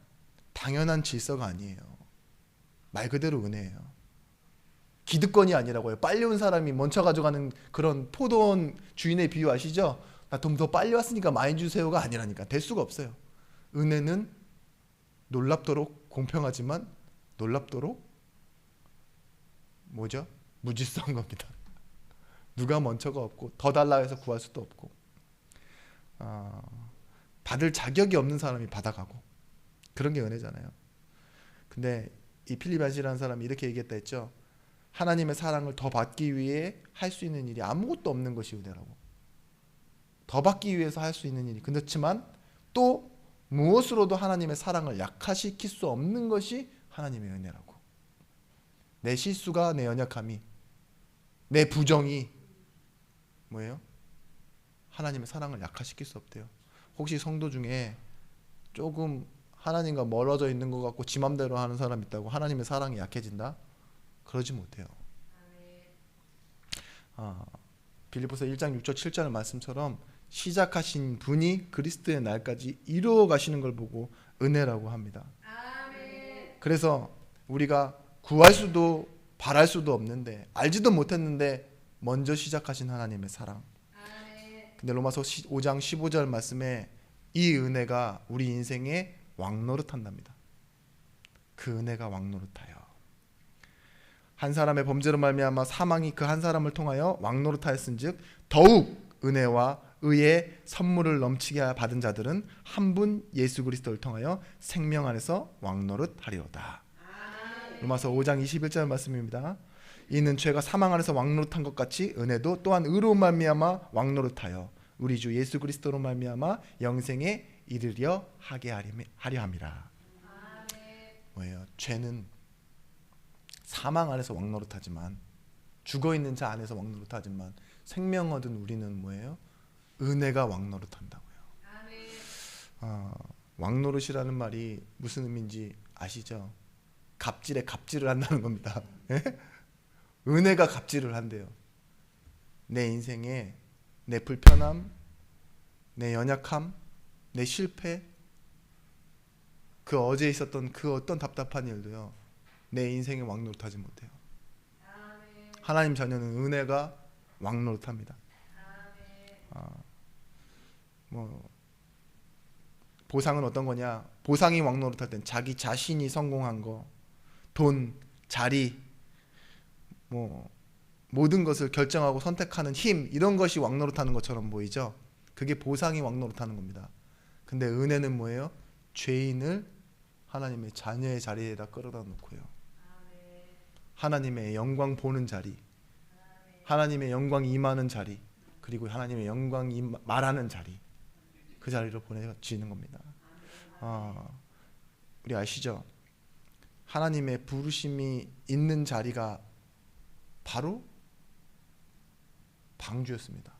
당연한 질서가 아니에요. 말 그대로 은혜예요. 기득권이 아니라고요. 빨리 온 사람이 먼저 가져가는 그런 포도원 주인의 비유 아시죠? 나 돈 더 빨리 왔으니까 많이 주세요가 아니라니까. 될 수가 없어요. 은혜는 놀랍도록 공평하지만 놀랍도록 뭐죠? 무질서한 겁니다. 누가 먼저가 없고 더 달라 해서 구할 수도 없고, 받을 자격이 없는 사람이 받아가고, 그런 게 은혜잖아요. 근데 이 필립 안시라는 사람이 이렇게 얘기했다 했죠. 하나님의 사랑을 더 받기 위해 할 수 있는 일이 아무것도 없는 것이 은혜라고. 더 받기 위해서 할 수 있는 일이, 그렇지만 또 무엇으로도 하나님의 사랑을 약화시킬 수 없는 것이 하나님의 은혜라고. 내 실수가, 내 연약함이, 내 부정이 뭐예요? 하나님의 사랑을 약화시킬 수 없대요. 혹시 성도 중에 조금 하나님과 멀어져 있는 것 같고 지 맘대로 하는 사람 있다고 하나님의 사랑이 약해진다? 그러지 못해요. 빌립보서 1장 6절 7절 말씀처럼 시작하신 분이 그리스도의 날까지 이루어 가시는 걸 보고 은혜라고 합니다. 그래서 우리가 구할 수도 바랄 수도 없는데 알지도 못했는데 먼저 시작하신 하나님의 사랑. 근데 로마서 5장 15절 말씀에 이 은혜가 우리 인생에 왕노릇한답니다. 그 은혜가 왕노릇하여 한 사람의 범죄로 말미암아 사망이 그 한 사람을 통하여 왕노릇하였은즉 더욱 은혜와 의의 선물을 넘치게 받은 자들은 한 분 예수 그리스도를 통하여 생명 안에서 왕노릇하리로다. 로마서 5장 21절 말씀입니다. 이는 죄가 사망 안에서 왕노릇한 것 같이 은혜도 또한 의로운 말미암아 왕노릇하여 우리 주 예수 그리스도로 말미암아 영생에 이르려 하게 하려 함이라. 뭐예요? 죄는 사망 안에서 왕노릇하지만 죽어있는 자 안에서 왕노릇하지만 생명 얻은 우리는 뭐예요? 은혜가 왕노릇한다고요. 왕노릇이라는 말이 무슨 의미인지 아시죠? 갑질에 갑질을 한다는 겁니다. 은혜가 갑질을 한대요. 내 인생에 내 불편함, 내 연약함, 내 실패, 그 어제 있었던 그 어떤 답답한 일도요, 내 인생에 왕노릇하지 못해요. 하나님 자녀는 은혜가 왕노릇합니다. 보상은 어떤 거냐? 보상이 왕노릇할 땐 자기 자신이 성공한 거, 돈, 자리, 모든 것을 결정하고 선택하는 힘, 이런 것이 왕노릇하는 것처럼 보이죠? 그게 보상이 왕노릇하는 겁니다. 근데 은혜는 뭐예요? 죄인을 하나님의 자녀의 자리에다 끌어다 놓고요, 하나님의 영광 보는 자리, 하나님의 영광 임하는 자리, 그리고 하나님의 영광 말하는 자리, 그 자리로 보내지는 겁니다. 우리 아시죠? 하나님의 부르심이 있는 자리가 바로 방주였습니다.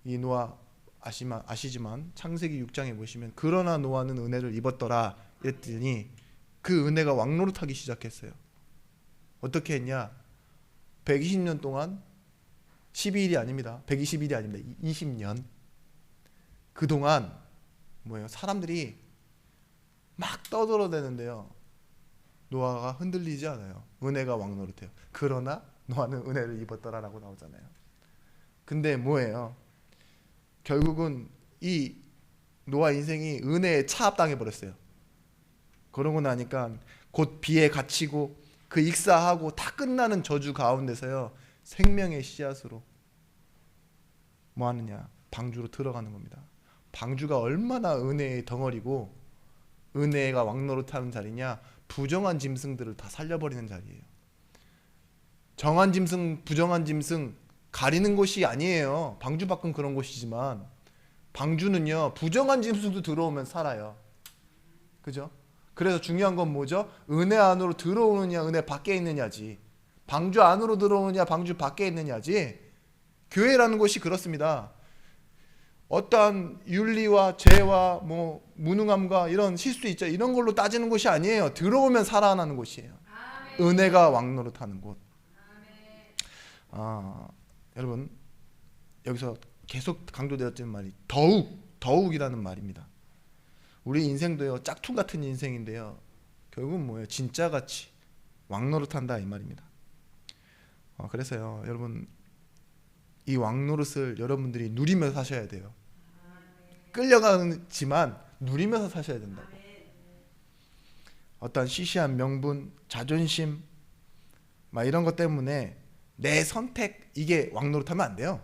이 노아 아시지만 창세기 6장에 보시면 그러나 노아는 은혜를 입었더라 이랬더니 그 은혜가 왕노릇하기 시작했어요. 어떻게 했냐? 120년 동안 12일이 아닙니다. 120일이 아닙니다. 20년 그동안 뭐예요? 사람들이 막 떠들어대는데요, 노아가 흔들리지 않아요. 은혜가 왕노릇해요. 그러나 노아는 은혜를 입었더라라고 나오잖아요. 근데 뭐예요? 결국은 이 노아 인생이 은혜에 차압당해 버렸어요. 그러고 나니까 곧 비에 갇히고 그 익사하고 다 끝나는 저주 가운데서요, 생명의 씨앗으로 뭐 하느냐? 방주로 들어가는 겁니다. 방주가 얼마나 은혜의 덩어리고 은혜가 왕노릇하는 자리냐? 부정한 짐승들을 다 살려버리는 자리예요. 정한 짐승, 부정한 짐승 가리는 곳이 아니에요. 방주 밖은 그런 곳이지만 방주는요, 부정한 짐승도 들어오면 살아요. 그죠? 그래서 중요한 건 뭐죠? 은혜 안으로 들어오느냐, 은혜 밖에 있느냐지. 방주 안으로 들어오느냐, 방주 밖에 있느냐지. 교회라는 곳이 그렇습니다. 어떠한 윤리와 죄와 무능함과 이런 실수 있죠, 이런 걸로 따지는 곳이 아니에요. 들어오면 살아나는 곳이에요. 은혜가 왕노릇하는 곳. 여러분, 여기서 계속 강조되었던 말이 더욱이라는 말입니다. 우리 인생도요, 짝퉁 같은 인생인데요, 결국은 뭐예요? 진짜같이 왕노릇한다 이 말입니다. 그래서요, 여러분, 이 왕노릇을 여러분들이 누리면서 사셔야 돼요. 끌려가지만 누리면서 사셔야 된다고. 어떤 시시한 명분, 자존심 막 이런 것 때문에 내 선택, 이게 왕노릇하면 안 돼요.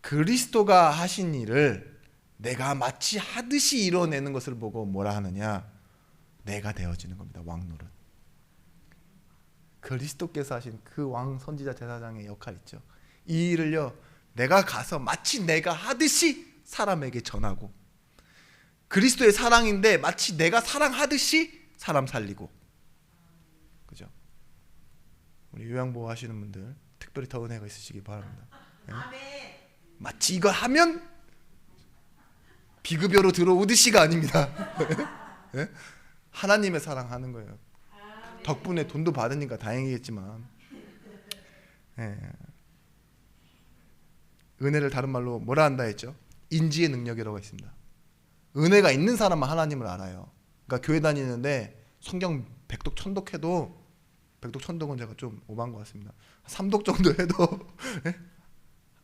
그리스도가 하신 일을 내가 마치 하듯이 이뤄내는 것을 보고 뭐라 하느냐? 내가 되어지는 겁니다. 왕노릇. 그리스도께서 하신 그 왕 선지자 제사장의 역할 있죠. 이 일을요, 내가 가서 마치 내가 하듯이 사람에게 전하고, 그리스도의 사랑인데 마치 내가 사랑하듯이 사람 살리고, 그죠? 우리 요양보호 하시는 분들 특별히 더 은혜가 있으시기 바랍니다. 예? 마치 이거 하면 비급여로 들어오듯이가 아닙니다. 예? 하나님의 사랑하는 거예요. 덕분에 돈도 받으니까 다행이겠지만, 예. 은혜를 다른 말로 뭐라 한다 했죠? 인지의 능력이라고 했습니다. 은혜가 있는 사람은 하나님을 알아요. 그러니까 교회 다니는데 성경 백독 천독해도, 백독 천독은 제가 좀 오버한 것 같습니다. 3독 정도 해도 예?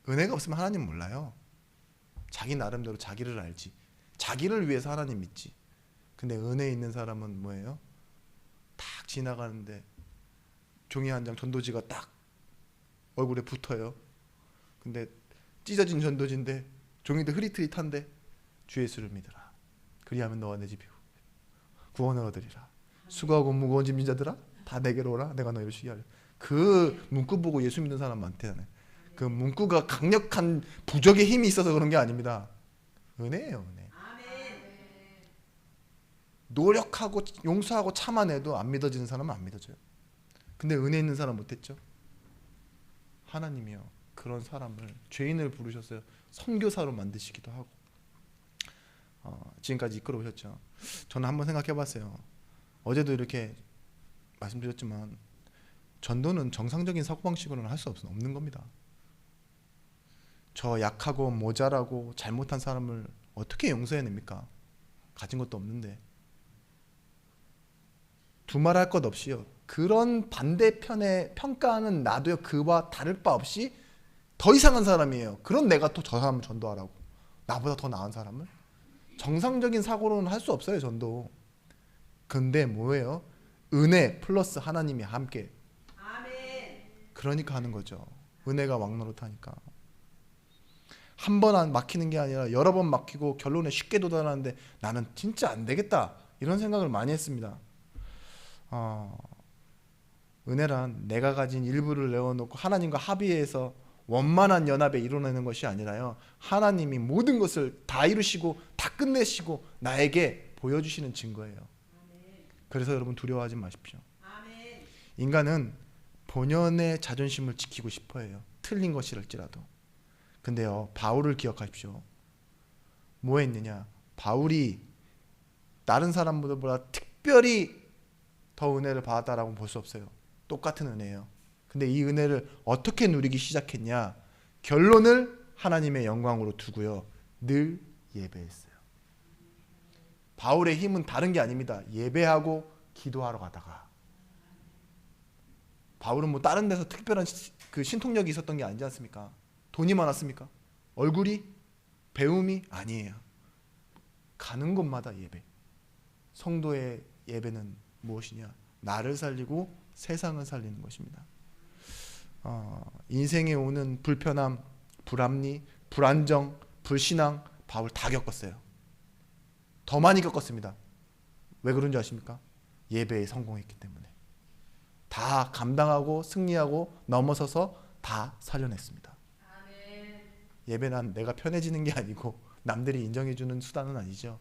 은혜가 없으면 하나님 몰라요. 자기 나름대로 자기를 알지. 자기를 위해서 하나님 믿지. 근데 은혜 있는 사람은 뭐예요? 딱 지나가는데 종이 한 장 전도지가 딱 얼굴에 붙어요. 근데 찢어진 전도지인데 종이도 흐릿흐릿한데 주 예수를 믿으라. 그리하면 너와 내 집이 구원을 얻으리라. 수고하고 무거운 짐진 자들아 다 내게로 오라. 내가 너희를 쉬게 하리라. 그 문구 보고 예수 믿는 사람 많대요. 그 문구가 강력한 부적의 힘이 있어서 그런 게 아닙니다. 은혜예요, 은혜. 노력하고 용서하고 참아내도 안 믿어지는 사람은 안 믿어져요. 근데 은혜 있는 사람 못했죠? 하나님이요, 그런 사람을, 죄인을 부르셨어요. 선교사로 만드시기도 하고 지금까지 이끌어 오셨죠. 저는 한번 생각해 봤어요. 어제도 이렇게 말씀드렸지만 전도는 정상적인 사고방식으로는 할 수 없는 겁니다. 저 약하고 모자라고 잘못한 사람을 어떻게 용서해냅니까? 가진 것도 없는데. 두말할 것 없이요, 그런 반대편의 평가는 놔도요, 그와 다를 바 없이 더 이상한 사람이에요. 그런 내가 또 저 사람을 전도하라고, 나보다 더 나은 사람을? 정상적인 사고로는 할 수 없어요, 전도. 근데 뭐예요? 은혜 플러스 하나님이 함께. 그러니까 하는 거죠. 은혜가 왕노릇하니까. 한 번 막히는 게 아니라 여러 번 막히고 결론에 쉽게 도달하는데 나는 진짜 안 되겠다, 이런 생각을 많이 했습니다. 은혜란 내가 가진 일부를 내어놓고 하나님과 합의해서 원만한 연합에 이루어내는 것이 아니라요, 하나님이 모든 것을 다 이루시고 다 끝내시고 나에게 보여주시는 증거예요. 그래서 여러분 두려워하지 마십시오. 인간은 본연의 자존심을 지키고 싶어해요. 틀린 것이랄지라도. 근데요, 바울을 기억하십시오. 뭐 했느냐? 바울이 다른 사람보다 특별히 더 은혜를 받았다라고 볼 수 없어요. 똑같은 은혜예요. 근데 이 은혜를 어떻게 누리기 시작했냐? 결론을 하나님의 영광으로 두고요, 늘 예배했어요. 바울의 힘은 다른 게 아닙니다. 예배하고 기도하러 가다가. 바울은 뭐 다른 데서 특별한 그 신통력이 있었던 게 아니지 않습니까? 돈이 많았습니까? 얼굴이? 배움이? 아니에요. 가는 곳마다 예배. 성도의 예배는 무엇이냐? 나를 살리고 세상을 살리는 것입니다. 인생에 오는 불편함, 불합리, 불안정, 불신앙, 바울 다 겪었어요. 더 많이 겪었습니다. 왜 그런지 아십니까? 예배에 성공했기 때문에. 다 감당하고 승리하고 넘어서서 다 살려냈습니다. 예배는 내가 편해지는 게 아니고 남들이 인정해주는 수단은 아니죠.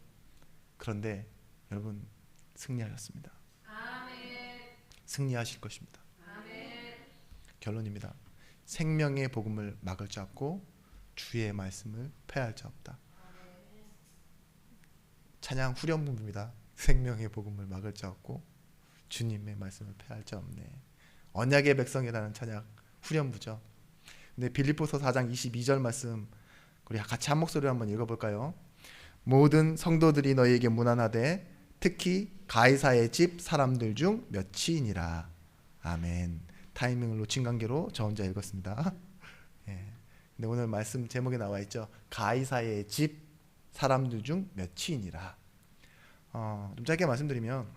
그런데 여러분, 승리하셨습니다. 승리하실 것입니다. 결론입니다. 생명의 복음을 막을 자 없고 주의 말씀을 폐할 자 없다. 찬양 후렴부입니다. 생명의 복음을 막을 자 없고 주님의 말씀을 폐할 자 없네. 언약의 백성이라는 찬양 후렴부죠. 근데 빌립보서 4장 22절 말씀 우리 같이 한 목소리로 한번 읽어볼까요? 모든 성도들이 너희에게 문안하되 특히 가이사의 집 사람들 중 몇이니라. 아멘. 타이밍을 놓친 관계로 저 혼자 읽었습니다. 예. 근데 오늘 말씀 제목에 나와 있죠. 가이사의 집 사람들 중 몇이니라. 좀 짧게 말씀드리면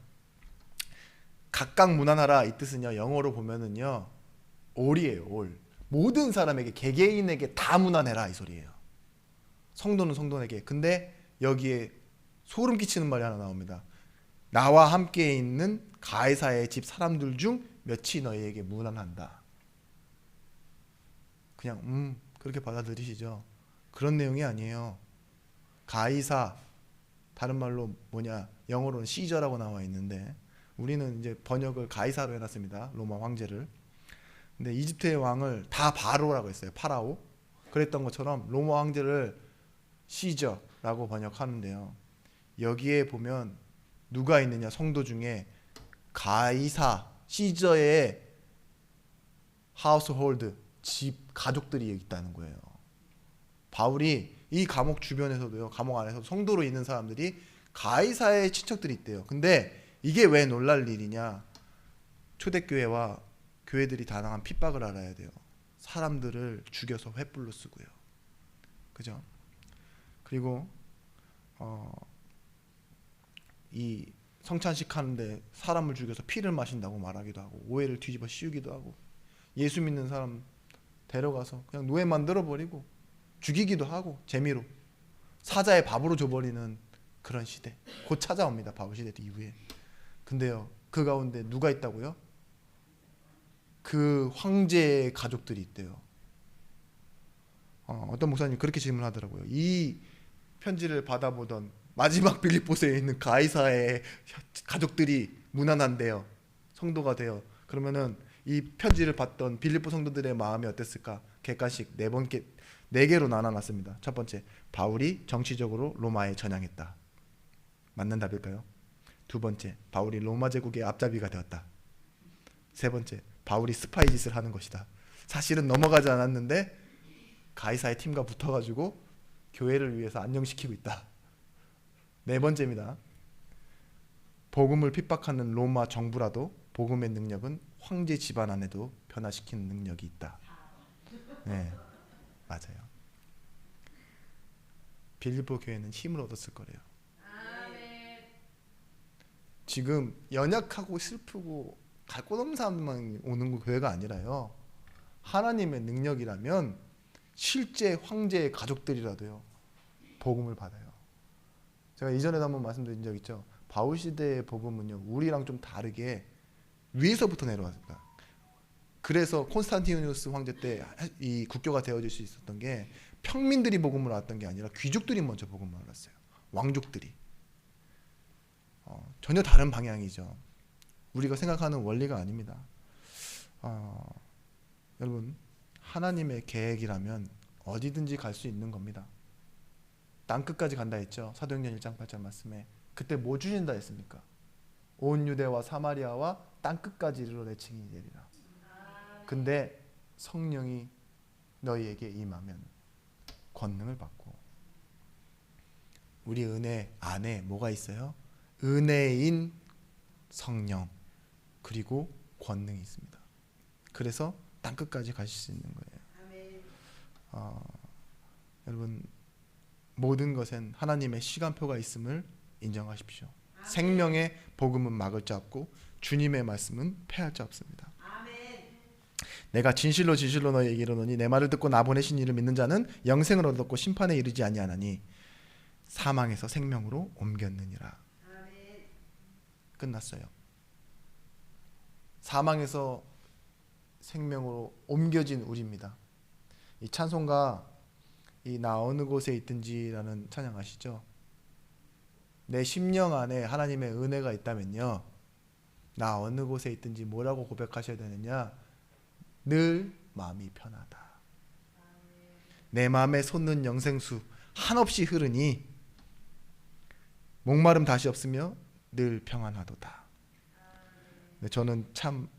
각각 문안하라 이 뜻은요, 영어로 보면은요, all이에요. all. 모든 사람에게, 개개인에게 다 문안해라 이 소리예요. 성도는 성도에게. 근데 여기에 소름 끼치는 말이 하나 나옵니다. 나와 함께 있는 가이사의 집 사람들 중 몇이 너희에게 문안한다. 그냥 그렇게 받아들이시죠. 그런 내용이 아니에요. 가이사, 다른 말로 뭐냐, 영어로는 시저라고 나와 있는데 우리는 이제 번역을 가이사로 해놨습니다. 로마 황제를. 근데 이집트의 왕을 다 바로라고 했어요. 파라오. 그랬던 것처럼 로마 황제를 시저라고 번역하는데요. 여기에 보면 누가 있느냐? 성도 중에 가이사 시저의 하우스홀드 집 가족들이 있다는 거예요. 바울이 이 감옥 주변에서도요, 감옥 안에서 성도로 있는 사람들이 가이사의 친척들이 있대요. 근데 이게 왜 놀랄 일이냐? 초대교회와 교회들이 당한 핍박을 알아야 돼요. 사람들을 죽여서 횃불로 쓰고요. 그죠? 그리고 이 성찬식 하는데 사람을 죽여서 피를 마신다고 말하기도 하고, 오해를 뒤집어 씌우기도 하고, 예수 믿는 사람 데려가서 그냥 노예 만들어 버리고 죽이기도 하고, 재미로 사자의 밥으로 줘버리는 그런 시대 곧 찾아옵니다. 바울 시대 이후에. 근데요, 그 가운데 누가 있다고요? 그 황제의 가족들이 있대요. 어떤 목사님 그렇게 질문하더라고요. 이 편지를 받아보던 마지막 빌립보서에 있는 가이사의 가족들이 무난한데요, 성도가 돼요. 그러면은 이 편지를 받던 빌립보 성도들의 마음이 어땠을까? 객관식 네 개로 나눠놨습니다. 첫 번째, 바울이 정치적으로 로마에 전향했다. 맞는 답일까요? 두 번째, 바울이 로마 제국의 앞잡이가 되었다. 세 번째, 바울이 스파이 짓을 하는 것이다. 사실은 넘어가지 않았는데 가이사의 팀과 붙어가지고 교회를 위해서 안정시키고 있다. 네 번째입니다. 복음을 핍박하는 로마 정부라도 복음의 능력은 황제 집안 안에도 변화시키는 능력이 있다. 네, 맞아요. 빌립보 교회는 힘을 얻었을 거래요. 지금 연약하고 슬프고 갈 곳 없는 사람들만 오는 교회가 아니라요, 하나님의 능력이라면 실제 황제의 가족들이라도요 복음을 받아요. 제가 이전에도 한번 말씀드린 적 있죠. 바울 시대의 복음은요, 우리랑 좀 다르게 위에서부터 내려왔습니다. 그래서 콘스탄티누스 황제 때 이 국교가 되어질 수 있었던 게, 평민들이 복음을 알았던 게 아니라 귀족들이 먼저 복음을 알았어요. 왕족들이. 전혀 다른 방향이죠. 우리가 생각하는 원리가 아닙니다. 여러분, 하나님의 계획이라면 어디든지 갈 수 있는 겁니다. 땅끝까지 간다 했죠. 사도행전 1장 8절 말씀에. 그때 뭐 주신다 했습니까? 온 유대와 사마리아와 땅끝까지 이르러 내 증인이 되리라. 근데 성령이 너희에게 임하면 권능을 받고. 우리 은혜 안에 뭐가 있어요? 은혜인 성령 그리고 권능이 있습니다. 그래서 땅끝까지 가실 수 있는 거예요. 여러분, 모든 것엔 하나님의 시간표가 있음을 인정하십시오. 생명의 복음은 막을 자 없고 주님의 말씀은 패할 자 없습니다. 내가 진실로 진실로 너희에게 이르노니 내 말을 듣고 나 보내신 이를 믿는 자는 영생을 얻었고 심판에 이르지 아니하나니 사망에서 생명으로 옮겼느니라. 끝났어요. 사망에서 생명으로 옮겨진 우리입니다. 이 찬송가, 이 나 어느 곳에 있든지라는 찬양 아시죠? 내 심령 안에 하나님의 은혜가 있다면요, 나 어느 곳에 있든지 뭐라고 고백하셔야 되느냐? 늘 마음이 편하다. 내 마음에 솟는 영생수 한없이 흐르니 목마름 다시 없으며 늘 평안하도다. 저는 참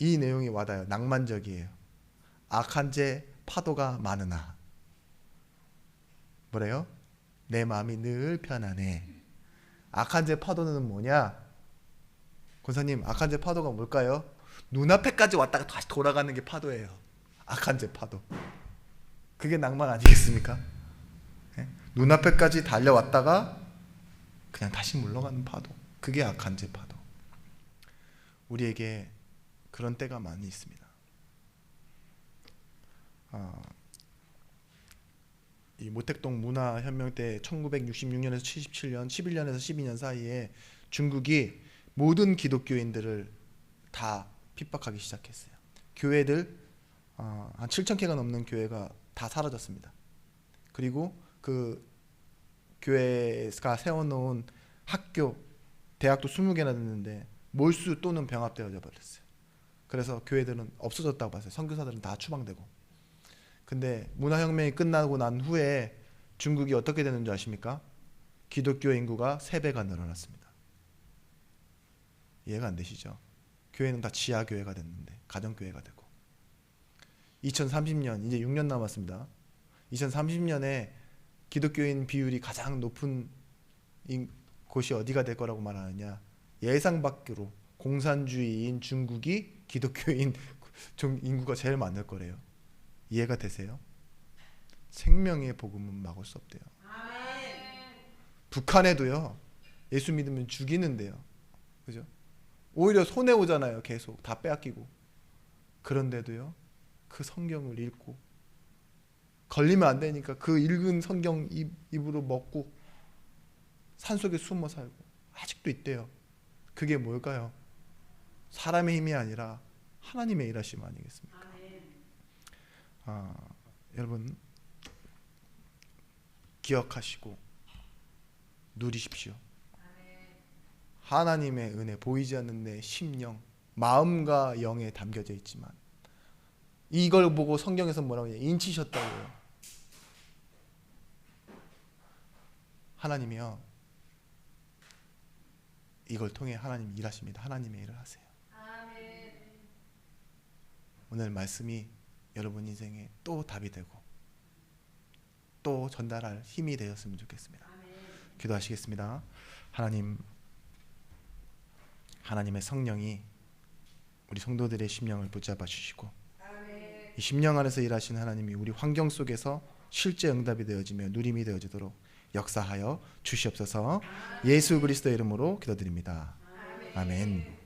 이 내용이 와닿아요. 낭만적이에요. 악한 죄 파도가 많으나 뭐래요? 내 마음이 늘 편안해. 악한 죄 파도는 뭐냐? 권사님, 악한 죄 파도가 뭘까요? 눈앞에까지 왔다가 다시 돌아가는 게 파도예요. 악한 죄 파도. 그게 낭만 아니겠습니까? 네? 눈앞에까지 달려왔다가 그냥 다시 물러가는 파도. 그게 악한 죄 파도. 우리에게 그런 때가 많이 있습니다. 이 모택동 문화혁명 때 1966년에서 77년, 11년에서 12년 사이에 중국이 모든 기독교인들을 다 핍박하기 시작했어요. 교회들 한 7,000개가 넘는 교회가 다 사라졌습니다. 그리고 그 교회가 세워놓은 학교, 대학도 20개나 됐는데 몰수 또는 병합되어져 버렸어요. 그래서 교회들은 없어졌다고 봤어요. 선교사들은 다 추방되고. 근데 문화혁명이 끝나고 난 후에 중국이 어떻게 되는 줄 아십니까? 기독교 인구가 3배가 늘어났습니다. 이해가 안 되시죠? 교회는 다 지하교회가 됐는데 가정교회가 되고 2030년 이제 6년 남았습니다. 2030년에 기독교인 비율이 가장 높은 곳이 어디가 될 거라고 말하느냐? 예상 밖으로 공산주의인 중국이 기독교인 인구가 제일 많을 거래요. 이해가 되세요? 생명의 복음은 막을 수 없대요. 북한에도요. 예수 믿으면 죽이는데요. 그죠? 오히려 손해 오잖아요. 계속 다 빼앗기고. 그런데도요. 그 성경을 읽고 걸리면 안 되니까 그 읽은 성경 입으로 먹고 산속에 숨어 살고 아직도 있대요. 그게 뭘까요? 사람의 힘이 아니라 하나님의 일하심 아니겠습니까? 여러분 기억하시고 누리십시오. 하나님의 은혜 보이지 않는 내 심령, 마음과 영에 담겨져 있지만 이걸 보고 성경에서 뭐라고 해요? 인치셨다고요. 하나님이요. 이걸 통해 하나님 일하십니다. 하나님의 일을 하세요. 오늘 말씀이 여러분 인생에 또 답이 되고 또 전달할 힘이 되었으면 좋겠습니다. 기도하시겠습니다. 하나님의 성령이 우리 성도들의 심령을 붙잡아 주시고 이 심령 안에서 일하신 하나님이 우리 환경 속에서 실제 응답이 되어지며 누림이 되어지도록 역사하여 주시옵소서. 예수 그리스도의 이름으로 기도드립니다. 아멘.